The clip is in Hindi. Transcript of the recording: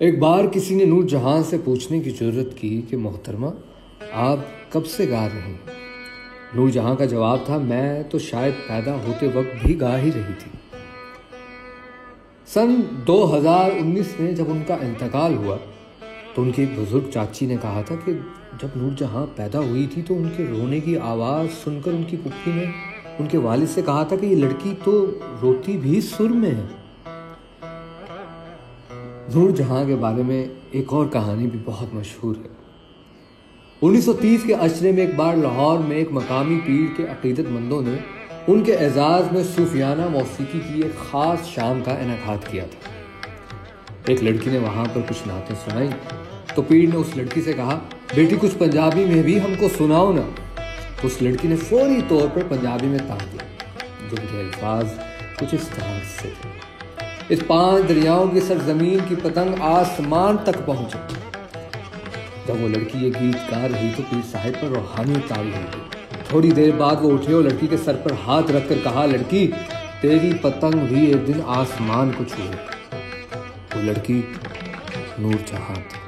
एक बार किसी ने नूर जहां से पूछने की जरूरत की कि मोहतरमा आप कब से गा रही हैं? नूर जहां का जवाब था, मैं तो शायद पैदा होते वक्त भी गा ही रही थी। सन 2019 में जब उनका इंतकाल हुआ तो उनकी एक बुजुर्ग चाची ने कहा था कि जब नूर जहां पैदा हुई थी तो उनके रोने की आवाज़ सुनकर उनकी पुप्पी ने उनके वालिद से कहा था कि ये लड़की तो रोती भी सुर में है। नूर जहां के बारे में एक और कहानी भी बहुत मशहूर है। 1930 के अशरे में एक बार लाहौर में एक मकामी पीर के अकीदतमंदों ने उनके एजाज में सूफियाना मौसीकी की एक ख़ास शाम का इनेकाद किया था। एक लड़की ने वहाँ पर कुछ नातें सुनाई तो पीर ने उस लड़की से कहा, बेटी कुछ पंजाबी में भी हमको सुनाओ ना। तो उस लड़की ने फौरी तौर पर पंजाबी में तान दिया, जिनके अल्फाज कुछ इस तरह से थे। इस 5 दरियाओं की सरजमीन की पतंग आसमान तक पहुंची। जब वो लड़की ये गीत गा रही तो पीर साहिब पर रूहानियत तारी हो गई। थोड़ी देर बाद वो उठे और लड़की के सर पर हाथ रखकर कहा, लड़की तेरी पतंग भी एक दिन आसमान को छूए। वो लड़की नूर जहां थी।